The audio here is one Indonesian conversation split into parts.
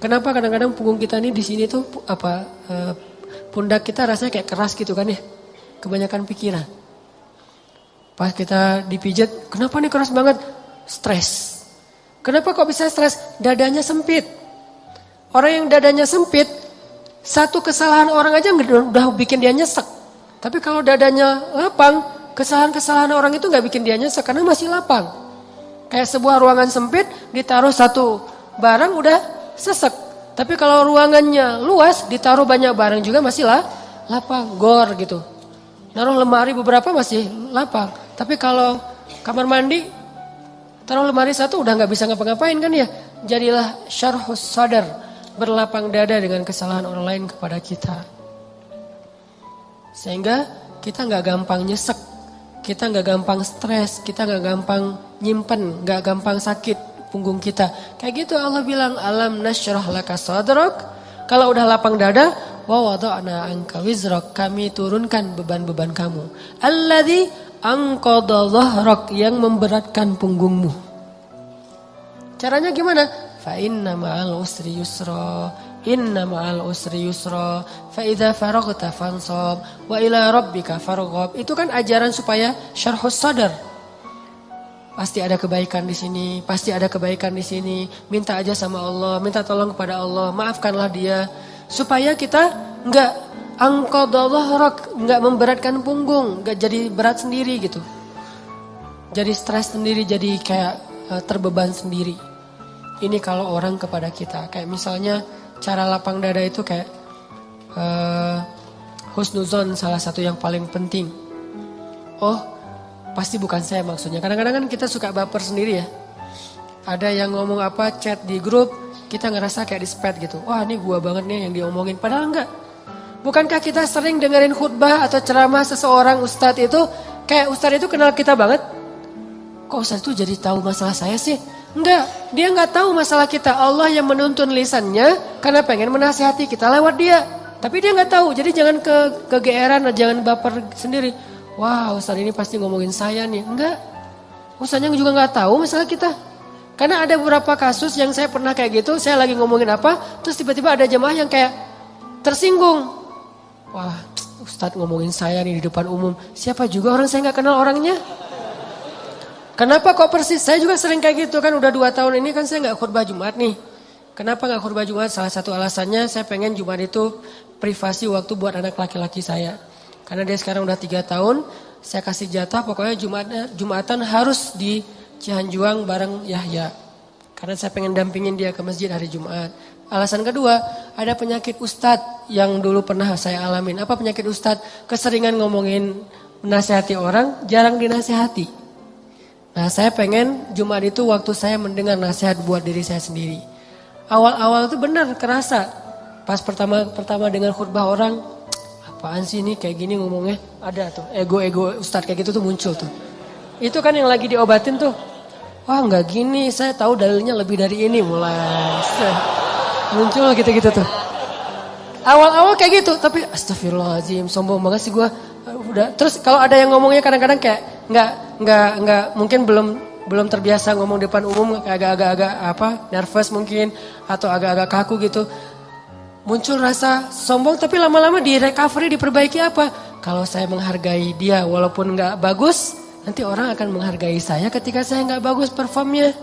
Kenapa kadang-kadang punggung kita ini di sini tuh pundak kita rasanya kayak keras gitu kan ya? Kebanyakan pikiran. Pas kita dipijat, kenapa nih keras banget? Stres. Kenapa kok bisa stres? Dadanya sempit. Orang yang dadanya sempit, satu kesalahan orang aja udah bikin dia nyesek. Tapi kalau dadanya lapang, kesalahan-kesalahan orang itu gak bikin dia nyesek karena masih lapang. Kayak sebuah ruangan sempit, ditaruh satu barang udah sesek. Tapi kalau ruangannya luas, ditaruh banyak barang juga masih lapang, gor gitu. Naruh lemari beberapa masih lapang. Tapi kalau kamar mandi, taruh lemari satu udah gak bisa ngapa-ngapain kan ya. Jadilah syarhus sadar, berlapang dada dengan kesalahan orang lain kepada kita. Sehingga kita gak gampang nyesek, kita gak gampang stres, kita gak gampang nyimpen, gak gampang sakit punggung kita. Kayak gitu Allah bilang, alam nasyrah laka sadrak. Kalau udah lapang dada, wa wada'na anka wizrak, kami turunkan beban-beban kamu. Alladzi anqadha dhahrak, yang memberatkan punggungmu. Caranya gimana? Fa inna ma'al usri yusra, inna ma'al usri yusra, fa idza faraghta fansab wa ila rabbika farghab. Itu kan ajaran supaya syarhus sadar. Pasti ada kebaikan di sini, pasti ada kebaikan di sini. Minta aja sama Allah, minta tolong kepada Allah, maafkanlah dia, supaya kita enggak angqadallah, enggak memberatkan punggung, enggak jadi berat sendiri gitu. Jadi stres sendiri, jadi kayak terbeban sendiri. Ini kalau orang kepada kita, kayak misalnya cara lapang dada itu kayak husnuzon, salah satu yang paling penting. Oh, pasti bukan saya maksudnya. Kadang-kadang kan kita suka baper sendiri ya. Ada yang ngomong apa, chat di grup, kita ngerasa kayak di spam gitu. Wah, ini gua banget nih yang diomongin. Padahal enggak. Bukankah kita sering dengerin khutbah atau ceramah seseorang ustadz itu, kayak ustadz itu kenal kita banget? Kok ustadz itu jadi tahu masalah saya sih? Enggak, dia enggak tahu masalah kita. Allah yang menuntun lisannya karena pengen menasihati kita lewat dia. Tapi dia enggak tahu, jadi jangan kegeeran, jangan baper sendiri. Wah, ustaz ini pasti ngomongin saya nih. Enggak, ustaznya juga enggak tahu masalah kita. Karena ada beberapa kasus yang saya pernah kayak gitu, saya lagi ngomongin apa, terus tiba-tiba ada jemaah yang kayak tersinggung. Wah, ustaz ngomongin saya nih di depan umum. Siapa juga orang saya enggak kenal orangnya. Kenapa kok persis? Saya juga sering kayak gitu kan, udah 2 tahun ini kan saya enggak khutbah Jumat nih. Kenapa enggak khutbah Jumat? Salah satu alasannya saya pengen Jumat itu privasi waktu buat anak laki-laki saya. Karena dia sekarang udah 3 tahun, saya kasih jatah pokoknya Jumatan harus di Cihanjuang bareng Yahya. Karena saya pengen dampingin dia ke masjid hari Jumat. Alasan kedua, ada penyakit ustadz yang dulu pernah saya alamin. Apa penyakit ustadz? Keseringan ngomongin menasihati orang, jarang dinasihati. Nah, saya pengen Jumat itu waktu saya mendengar nasihat buat diri saya sendiri. Awal-awal itu benar kerasa. Pas pertama dengar khutbah orang, apaan sih ini kayak gini ngomongnya? Ada tuh ego-ego ustadz kayak gitu tuh muncul tuh. Itu kan yang lagi diobatin tuh. Wah enggak gini, saya tahu dalilnya lebih dari ini mulai. Muncul gitu-gitu tuh. Awal-awal kayak gitu, tapi astagfirullahaladzim, sombong banget sih gue. Udah. Terus kalau ada yang ngomongnya kadang-kadang kayak enggak mungkin belum terbiasa ngomong depan umum, agak-agak nervous mungkin atau agak-agak kaku gitu. Muncul rasa sombong, tapi lama-lama di recovery, diperbaiki apa? Kalau saya menghargai dia walaupun gak bagus, nanti orang akan menghargai saya ketika saya gak bagus performnya.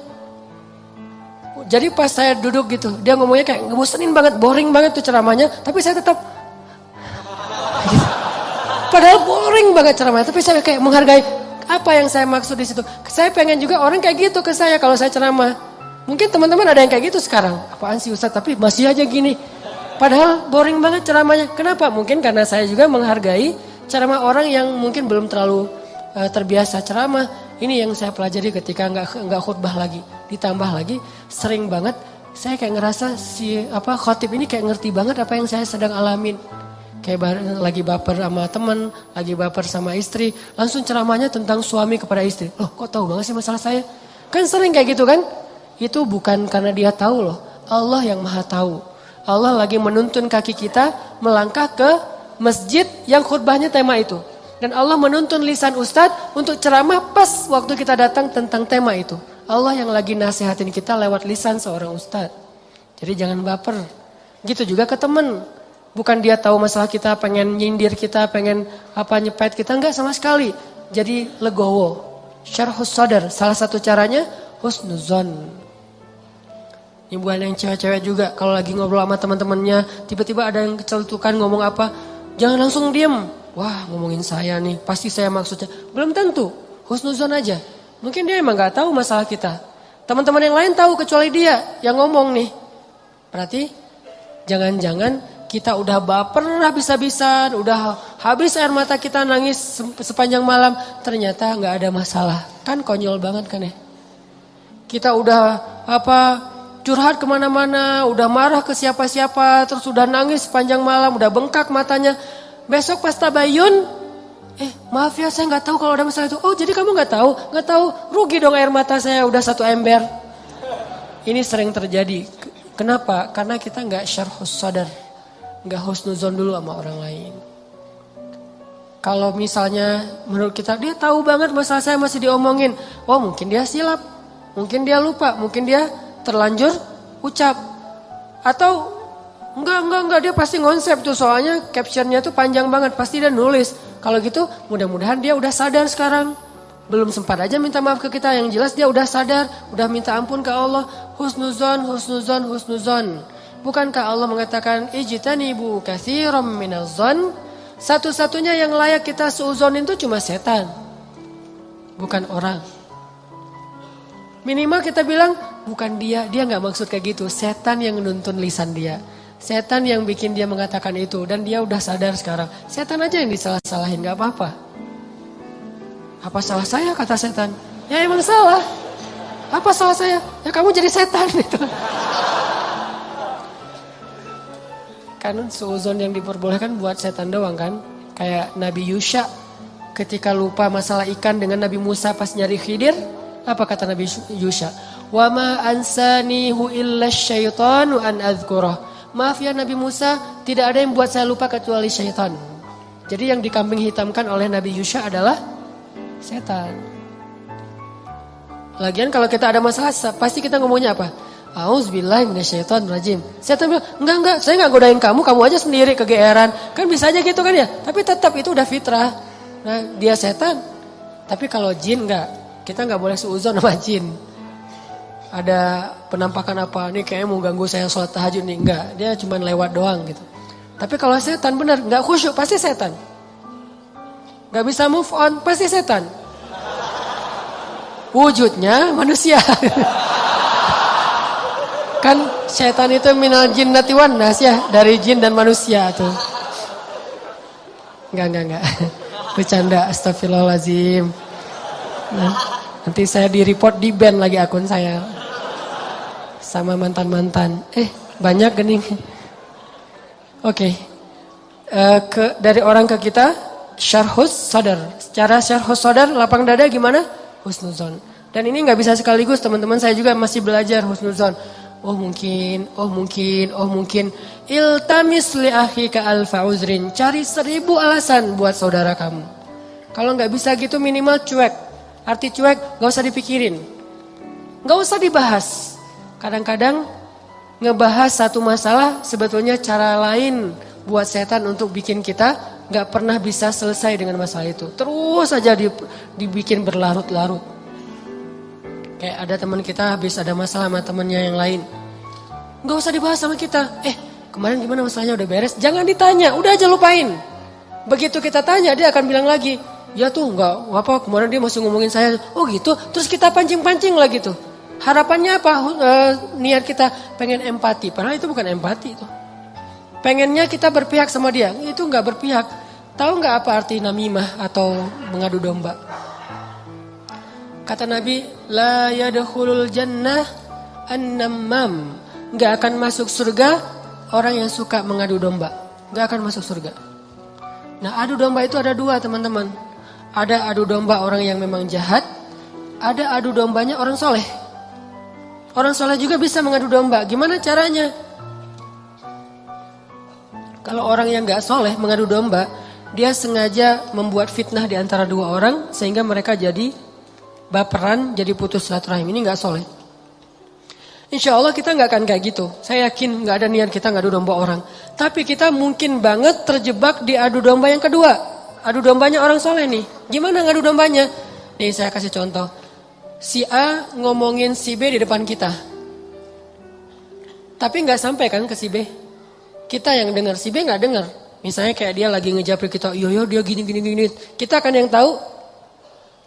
Jadi pas saya duduk gitu, dia ngomongnya kayak ngebosenin banget, boring banget tuh ceramahnya, tapi saya tetap gitu. Padahal boring banget ceramahnya, tapi saya kayak menghargai. Apa yang saya maksud di situ? Saya pengen juga orang kayak gitu ke saya kalau saya ceramah. Mungkin teman-teman ada yang kayak gitu sekarang. Apaan sih Ustaz, tapi masih aja gini. Padahal boring banget ceramahnya. Kenapa? Mungkin karena saya juga menghargai ceramah orang yang mungkin belum terlalu terbiasa ceramah. Ini yang saya pelajari ketika nggak khutbah lagi. Ditambah lagi sering banget saya kayak ngerasa si khotib ini kayak ngerti banget apa yang saya sedang alamin. Kayak lagi baper sama teman, lagi baper sama istri, langsung ceramahnya tentang suami kepada istri. Loh, kok tahu banget sih masalah saya? Kan sering kayak gitu kan? Itu bukan karena dia tahu loh. Allah yang Maha tahu. Allah lagi menuntun kaki kita melangkah ke masjid yang khutbahnya tema itu. Dan Allah menuntun lisan ustadz untuk ceramah pas waktu kita datang tentang tema itu. Allah yang lagi nasihatin kita lewat lisan seorang ustadz. Jadi jangan baper. Gitu juga ke teman. Bukan dia tahu masalah kita, pengen nyindir kita, pengen nyepet kita. Enggak sama sekali. Jadi legowo. Syarhus sadar. Salah satu caranya husnuzon. Ini bukan yang cewek-cewek juga. Kalau lagi ngobrol sama teman-temannya, tiba-tiba ada yang kecelutukan ngomong apa, jangan langsung diem. Wah, ngomongin saya nih, pasti saya maksudnya. Belum tentu, husnuzon aja. Mungkin dia emang gak tahu masalah kita. Teman-teman yang lain tahu kecuali dia yang ngomong nih. Berarti jangan-jangan kita udah baper habis-habisan, udah habis air mata kita nangis sepanjang malam. Ternyata gak ada masalah. Kan konyol banget kan ya. Kita udah curhat kemana-mana, udah marah ke siapa-siapa, terus udah nangis sepanjang malam, udah bengkak matanya. Besok pas tabayun, maaf ya saya nggak tahu kalau ada masalah itu. Oh jadi kamu nggak tahu, rugi dong air mata saya udah 1 ember. Ini sering terjadi. Kenapa? Karena kita nggak syarhus sadar, nggak husnuzon dulu sama orang lain. Kalau misalnya menurut kita dia tahu banget masalah saya masih diomongin, oh mungkin dia silap, mungkin dia lupa, mungkin dia terlanjur ucap. Atau enggak dia pasti ngonsep tuh, soalnya captionnya tuh panjang banget, pasti dia nulis. Kalau gitu mudah-mudahan dia udah sadar sekarang. Belum sempat aja minta maaf ke kita, yang jelas dia udah sadar, udah minta ampun ke Allah. Husnuzon. Bukankah Allah mengatakan ijtanibu katsiran minaz-zon? Satu-satunya yang layak kita suuzonin itu cuma setan, bukan orang. Minimal kita bilang bukan dia gak maksud kayak gitu. Setan yang nuntun lisan dia. Setan yang bikin dia mengatakan itu. Dan dia udah sadar sekarang. Setan aja yang disalah-salahin, gak apa-apa. Apa salah saya kata setan? Ya emang salah. Apa salah saya? Ya kamu jadi setan gitu. Kan suuzon yang diperbolehkan buat setan doang kan. Kayak Nabi Yusha ketika lupa masalah ikan dengan Nabi Musa pas nyari Khidir. Apa kata Nabi Yusha? Wa ma ansanihu illa syaitanu an adzkurah. Maaf ya Nabi Musa, tidak ada yang buat saya lupa kecuali syaitan. Jadi yang dikambing hitamkan oleh Nabi Yusha adalah setan. Lagian kalau kita ada masalah, pasti kita ngomongnya apa? Auzubillahi minasyaitonirrajim. Setan bilang, enggak, saya enggak godain kamu aja sendiri kegeeran. Kan bisa aja gitu kan ya? Tapi tetap itu udah fitrah. Nah, dia setan. Tapi kalau jin enggak. Kita nggak boleh suuzon sama jin. Ada penampakan apa nih kayaknya mau ganggu saya sholat tahajud nih. Enggak, dia cuma lewat doang gitu. Tapi kalau setan benar, nggak khusyuk pasti setan. Nggak bisa move on pasti setan. Wujudnya manusia. Kan setan itu minal jinnati wan nas ya, dari jin dan manusia tuh. Enggak. Bercanda, astagfirullahaladzim. Nah, nanti saya di-report, di-ban lagi akun saya. Sama mantan-mantan. Banyak gening. Oke. Dari orang ke kita, syarhus sadar. Secara syarhus sadar, lapang dada gimana? Husnuzon. Dan ini nggak bisa sekaligus, teman-teman saya juga masih belajar husnuzon. Oh mungkin. Iltamis li akhika alfa uzrin. Cari 1000 alasan buat saudara kamu. Kalau nggak bisa gitu minimal cuek. Arti cuek, gak usah dipikirin. Gak usah dibahas. Kadang-kadang ngebahas satu masalah sebetulnya cara lain buat setan untuk bikin kita gak pernah bisa selesai dengan masalah itu. Terus aja dibikin berlarut-larut. Kayak ada teman kita habis ada masalah sama temannya yang lain. Gak usah dibahas sama kita. Kemarin gimana masalahnya udah beres? Jangan ditanya, udah aja lupain. Begitu kita tanya dia akan bilang lagi. Ya tuh enggak apa kemarin dia masih ngomongin saya. Oh gitu. Terus kita pancing-pancing lagi tuh. Harapannya apa? Niat kita pengen empati. Padahal itu bukan empati itu. Pengennya kita berpihak sama dia. Itu enggak berpihak. Tahu enggak apa arti namimah atau mengadu domba? Kata Nabi, la yadkhulul jannah an-nammam. Enggak akan masuk surga orang yang suka mengadu domba. Enggak akan masuk surga. Nah, adu domba itu ada 2, teman-teman. Ada adu domba orang yang memang jahat, ada adu dombanya orang soleh. Orang soleh juga bisa mengadu domba. Gimana caranya? Kalau orang yang gak soleh mengadu domba, dia sengaja membuat fitnah di antara 2 orang sehingga mereka jadi baperan, jadi putus silaturahim. Ini gak soleh. Insya Allah kita nggak akan kayak gitu. Saya yakin nggak ada niat kita ngadu domba orang. Tapi kita mungkin banget terjebak di adu domba yang kedua. Adu dombanya orang soleh nih. Gimana ngadu dombanya? Nih saya kasih contoh. Si A ngomongin si B di depan kita. Tapi nggak sampai kan ke si B. Kita yang dengar, si B nggak dengar. Misalnya kayak dia lagi ngejapri kita, yo dia gini. Kita kan yang tahu.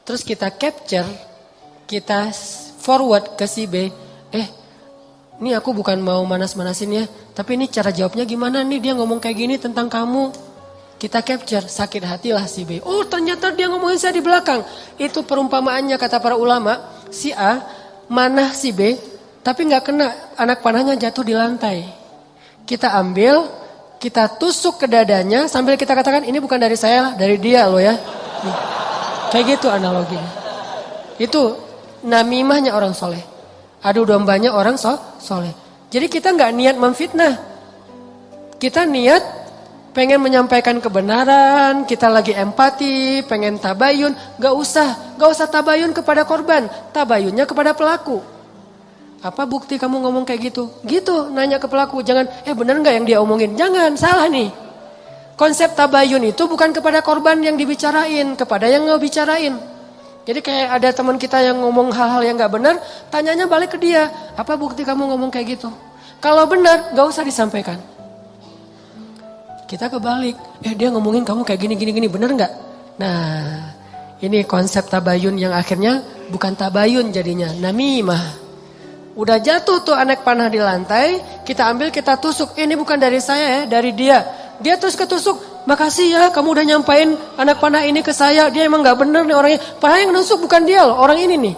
Terus kita capture, kita forward ke si B. Ini aku bukan mau manas-manasin ya, tapi ini cara jawabnya gimana nih, dia ngomong kayak gini tentang kamu. Kita capture, sakit hatilah si B. Oh ternyata dia ngomongin saya di belakang. Itu perumpamaannya kata para ulama, si A manah si B, tapi gak kena, anak panahnya jatuh di lantai. Kita ambil, kita tusuk ke dadanya sambil kita katakan ini bukan dari saya, dari dia loh ya. Nih. Kayak gitu analoginya. Itu namimahnya orang soleh. Adu dombanya orang soleh. Jadi kita nggak niat memfitnah. Kita niat pengen menyampaikan kebenaran, kita lagi empati, pengen tabayun. Gak usah tabayun kepada korban, tabayunnya kepada pelaku. Apa bukti kamu ngomong kayak gitu? Gitu, nanya ke pelaku. Jangan, bener nggak yang dia omongin? Jangan, salah nih. Konsep tabayun itu bukan kepada korban yang dibicarain, kepada yang ngebicarain. Jadi kayak ada teman kita yang ngomong hal-hal yang gak benar, tanyanya balik ke dia. Apa bukti kamu ngomong kayak gitu? Kalau benar, gak usah disampaikan. Kita kebalik, dia ngomongin kamu kayak gini, benar gak? Nah, ini konsep tabayun yang akhirnya bukan tabayun jadinya, namimah. Udah jatuh tuh anak panah di lantai, kita ambil, kita tusuk. Ini bukan dari saya ya, dari dia. Dia terus ketusuk. Makasih ya kamu udah nyampain anak panah ini ke saya. Dia emang gak bener nih orangnya. Padahal yang nusuk bukan dia loh, orang ini nih.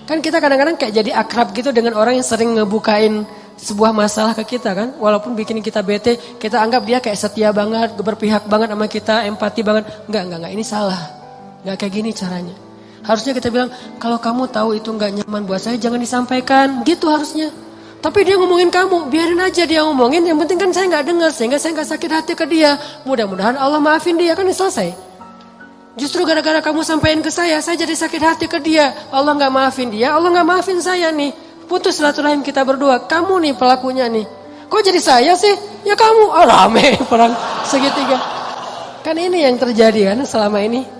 Kan kita kadang-kadang kayak jadi akrab gitu dengan orang yang sering ngebukain sebuah masalah ke kita kan. Walaupun bikin kita bete, kita anggap dia kayak setia banget, berpihak banget sama kita, empati banget. Enggak, ini salah. Enggak kayak gini caranya. Harusnya kita bilang, kalau kamu tahu itu gak nyaman buat saya, jangan disampaikan. Gitu harusnya. Tapi dia ngomongin kamu, biarin aja dia ngomongin. Yang penting kan saya gak dengar, sehingga saya gak sakit hati ke dia. Mudah-mudahan Allah maafin dia, kan selesai. Justru gara-gara kamu sampaikan ke saya jadi sakit hati ke dia. Allah gak maafin dia, Allah gak maafin saya nih. Putus silaturahim kita berdua. Kamu nih pelakunya nih. Kok jadi saya sih? Ya kamu. Rame perang segitiga. Kan ini yang terjadi kan selama ini.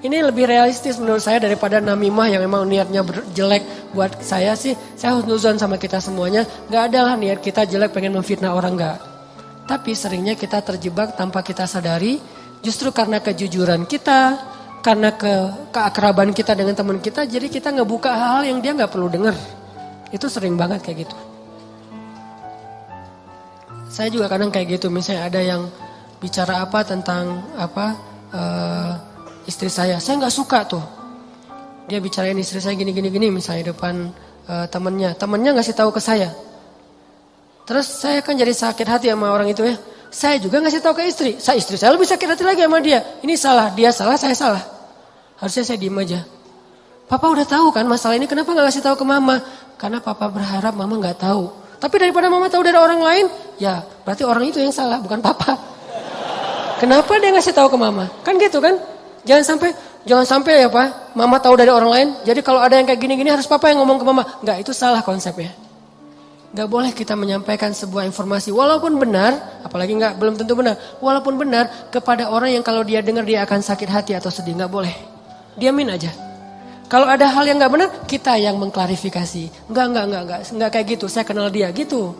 Ini lebih realistis menurut saya daripada namimah yang memang niatnya jelek buat saya sih. Saya husnuzon sama kita semuanya. Gak ada lah niat kita jelek pengen memfitnah orang, gak. Tapi seringnya kita terjebak tanpa kita sadari. Justru karena kejujuran kita, karena keakraban kita dengan teman kita. Jadi kita ngebuka hal-hal yang dia gak perlu dengar. Itu sering banget kayak gitu. Saya juga kadang kayak gitu. Misalnya ada yang bicara apa tentang istri saya nggak suka tuh. Dia bicarain istri saya gini misalnya depan temennya ngasih tahu ke saya. Terus saya kan jadi sakit hati sama orang itu ya. Saya juga ngasih tahu ke istri saya lebih sakit hati lagi sama dia. Ini salah, dia salah, saya salah. Harusnya saya diem aja. Papa udah tahu kan masalah ini, kenapa nggak ngasih tahu ke mama? Karena papa berharap mama nggak tahu. Tapi daripada mama tahu dari orang lain, ya berarti orang itu yang salah, bukan papa. Kenapa dia ngasih tahu ke mama? Kan gitu kan? Jangan sampai ya Pak, mama tahu dari orang lain. Jadi kalau ada yang kayak gini-gini harus papa yang ngomong ke mama. Enggak, itu salah konsepnya. Enggak boleh kita menyampaikan sebuah informasi walaupun benar, apalagi belum tentu benar. Walaupun benar kepada orang yang kalau dia dengar dia akan sakit hati atau sedih, enggak boleh. Diamin aja. Kalau ada hal yang enggak benar, kita yang mengklarifikasi. Enggak kayak gitu. Saya kenal dia gitu.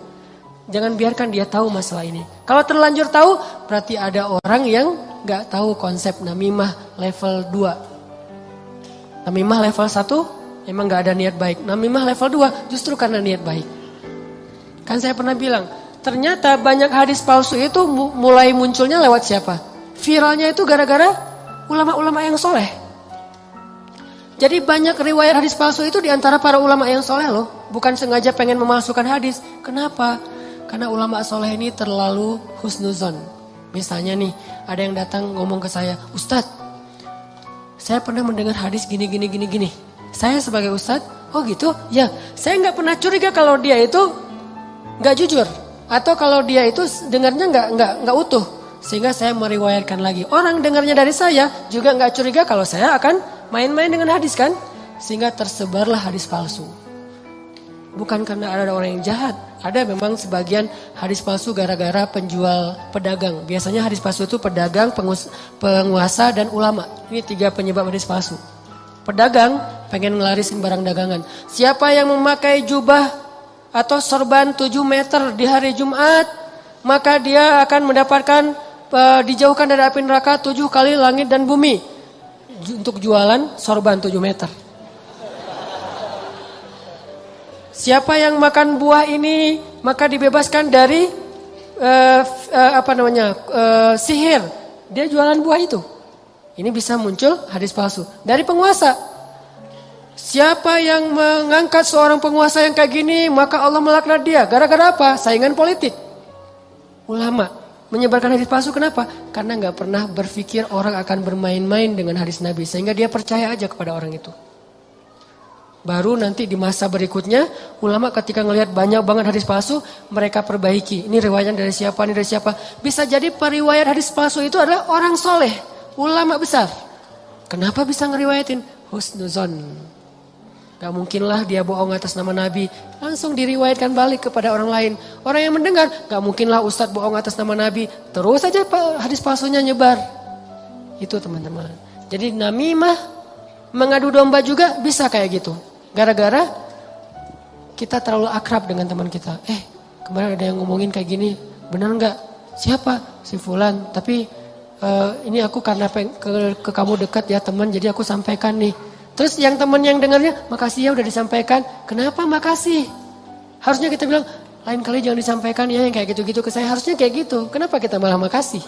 Jangan biarkan dia tahu masalah ini. Kalau terlanjur tahu, berarti ada orang yang gak tahu konsep namimah level 2. Namimah level 1 emang gak ada niat baik. Namimah level 2 justru karena niat baik. Kan saya pernah bilang, ternyata banyak hadis palsu itu mulai munculnya lewat siapa? Viralnya itu gara-gara ulama-ulama yang soleh. Jadi banyak riwayat hadis palsu itu diantara para ulama yang soleh loh. Bukan sengaja pengen memalsukan hadis. Kenapa? Karena ulama soleh ini terlalu husnuzon. Misalnya nih, ada yang datang ngomong ke saya, Ustadz, saya pernah mendengar hadis gini. Saya sebagai Ustadz, oh gitu? Ya, saya nggak pernah curiga kalau dia itu nggak jujur. Atau kalau dia itu dengarnya nggak utuh. Sehingga saya meriwayatkan lagi. Orang dengarnya dari saya juga nggak curiga kalau saya akan main-main dengan hadis kan. Sehingga tersebarlah hadis palsu. Bukan karena ada orang yang jahat. Ada memang sebagian hadis palsu gara-gara penjual pedagang. Biasanya hadis palsu itu pedagang, penguasa, dan ulama. Ini 3 penyebab hadis palsu. Pedagang pengen ngelarisin barang dagangan. Siapa yang memakai jubah atau sorban 7 meter di hari Jumat, maka dia akan mendapatkan dijauhkan dari api neraka 7 kali langit dan bumi. Untuk jualan sorban 7 meter. Siapa yang makan buah ini maka dibebaskan dari sihir. Dia jualan buah itu. Ini bisa muncul hadis palsu dari penguasa. Siapa yang mengangkat seorang penguasa yang kayak gini maka Allah melaknat dia. Gara-gara apa? Saingan politik. Ulama menyebarkan hadis palsu, kenapa? Karena nggak pernah berpikir orang akan bermain-main dengan hadis Nabi, sehingga dia percaya aja kepada orang itu. Baru nanti di masa berikutnya, ulama ketika ngelihat banyak banget hadis palsu, mereka perbaiki. Ini riwayatnya dari siapa, ini dari siapa. Bisa jadi periwayat hadis palsu itu adalah orang soleh, ulama besar. Kenapa bisa ngeriwayatin? Husnuzon. Gak mungkinlah dia bohong atas nama Nabi. Langsung diriwayatkan balik kepada orang lain. Orang yang mendengar, gak mungkinlah ustadz bohong atas nama Nabi. Terus saja hadis palsunya nyebar. Itu teman-teman. Jadi namimah, mengadu domba juga bisa kayak gitu. Gara-gara kita terlalu akrab dengan teman kita. Kemarin ada yang ngomongin kayak gini, benar nggak? Siapa? Si Fulan. Tapi ini aku karena ke kamu dekat ya teman, jadi aku sampaikan nih. Terus yang teman yang dengarnya, makasih ya udah disampaikan. Kenapa makasih? Harusnya kita bilang, lain kali jangan disampaikan ya yang kayak gitu-gitu ke saya. Harusnya kayak gitu. Kenapa kita malah makasih?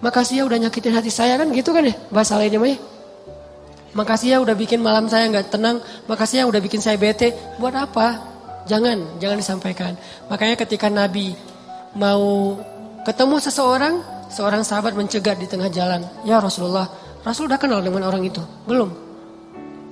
Makasih ya udah nyakitin hati saya kan gitu kan ya bahasa lainnya mah ya. Makasih ya udah bikin malam saya gak tenang. Makasih ya udah bikin saya bete. Buat apa? Jangan disampaikan. Makanya ketika Nabi mau ketemu seorang sahabat mencegat di tengah jalan. Ya Rasulullah, Rasul udah kenal dengan orang itu? Belum.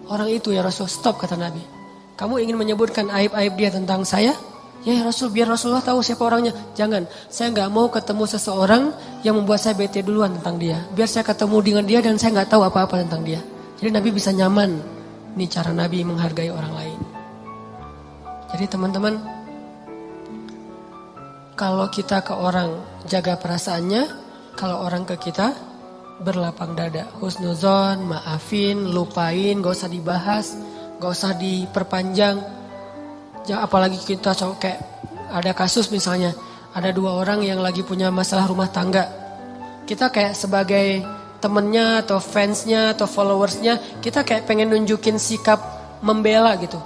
Orang itu ya Rasul, stop kata Nabi. Kamu ingin menyebutkan aib-aib dia tentang saya? Ya Rasul, biar Rasulullah tahu siapa orangnya. Jangan, saya gak mau ketemu seseorang yang membuat saya bete duluan tentang dia. Biar saya ketemu dengan dia dan saya gak tahu apa-apa tentang dia. Jadi Nabi bisa nyaman. Ini cara Nabi menghargai orang lain. Jadi teman-teman, kalau kita ke orang jaga perasaannya, kalau orang ke kita berlapang dada. Husnuzon, maafin, lupain, gak usah dibahas, gak usah diperpanjang. Apalagi kita kayak ada kasus misalnya, ada 2 orang yang lagi punya masalah rumah tangga. Kita kayak sebagai temennya atau fansnya atau followersnya, kita kayak pengen nunjukin sikap membela gitu.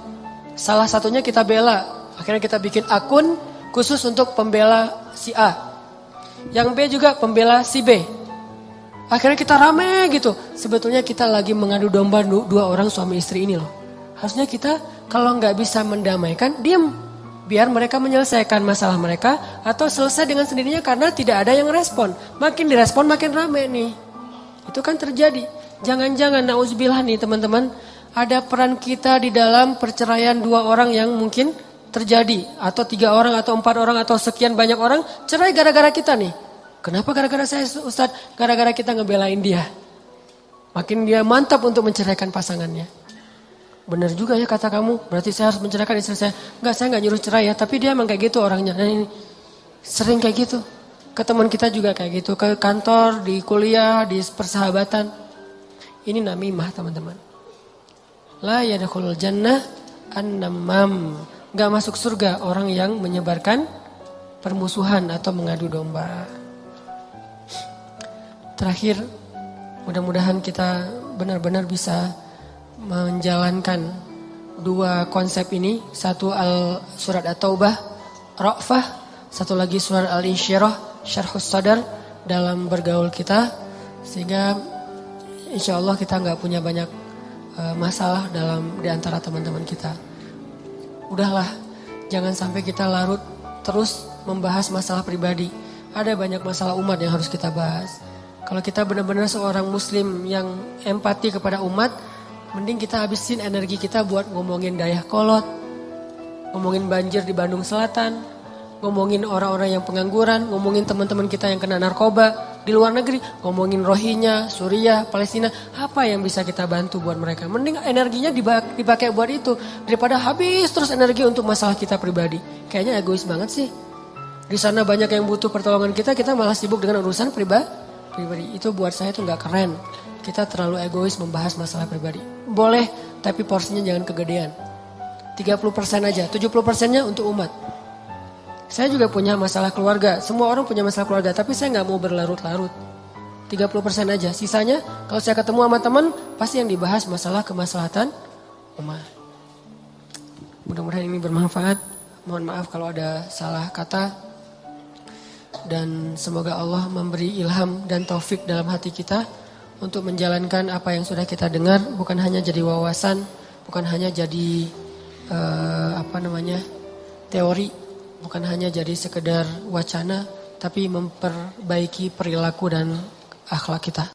Salah satunya kita bela, akhirnya kita bikin akun khusus untuk pembela si A. Yang B juga pembela si B. Akhirnya kita rame gitu. Sebetulnya kita lagi mengadu domba 2 orang suami istri ini loh. Harusnya kita kalau nggak bisa mendamaikan, diam. Biar mereka menyelesaikan masalah mereka atau selesai dengan sendirinya karena tidak ada yang respon. Makin direspon makin rame nih. Itu kan terjadi. Jangan-jangan nauzubillah nih teman-teman, ada peran kita di dalam perceraian 2 orang yang mungkin terjadi. Atau 3 orang atau 4 orang atau sekian banyak orang cerai gara-gara kita nih. Kenapa gara-gara saya Ustadz? Gara-gara kita ngebelain dia. Makin dia mantap untuk menceraikan pasangannya. Benar juga ya kata kamu, berarti saya harus menceraikan istri saya. Enggak, saya enggak nyuruh cerai ya, tapi dia emang kayak gitu orangnya. Dan ini sering kayak gitu. Ke teman kita juga kayak gitu, ke kantor, di kuliah, di persahabatan. Ini namimah teman-teman. La yadkhulul jannah an-namam. Enggak masuk surga orang yang menyebarkan permusuhan atau mengadu domba. Terakhir, mudah-mudahan kita benar-benar bisa menjalankan 2 konsep ini. Satu surat At-Taubah, Ra'fah. Satu lagi surat Al-Insyirah, Syarhus Sadar dalam bergaul kita. Sehingga insya Allah kita gak punya banyak masalah di antara teman-teman kita. Udahlah, jangan sampai kita larut terus membahas masalah pribadi. Ada banyak masalah umat yang harus kita bahas. Kalau kita benar-benar seorang muslim yang empati kepada umat, mending kita habisin energi kita buat ngomongin Dayakolot, ngomongin banjir di Bandung Selatan, ngomongin orang-orang yang pengangguran, ngomongin teman-teman kita yang kena narkoba. di luar negeri, ngomongin Rohingya, Suriah, Palestina, apa yang bisa kita bantu buat mereka? Mending energinya dipakai buat itu daripada habis terus energi untuk masalah kita pribadi. Kayaknya egois banget sih. Di sana banyak yang butuh pertolongan kita malah sibuk dengan urusan pribadi. Itu buat saya itu nggak keren. Kita terlalu egois membahas masalah pribadi. Boleh, tapi porsinya jangan kegedean. 30% aja, 70%-nya untuk umat. Saya juga punya masalah keluarga. Semua orang punya masalah keluarga. Tapi saya gak mau berlarut-larut. 30% aja. Sisanya kalau saya ketemu sama teman. Pasti yang dibahas masalah kemaslahatan umat. Mudah-mudahan ini bermanfaat. Mohon maaf kalau ada salah kata. Dan semoga Allah memberi ilham dan taufik dalam hati kita. Untuk menjalankan apa yang sudah kita dengar. Bukan hanya jadi wawasan. Bukan hanya jadi teori. Bukan hanya jadi sekedar wacana, tapi memperbaiki perilaku dan akhlak kita.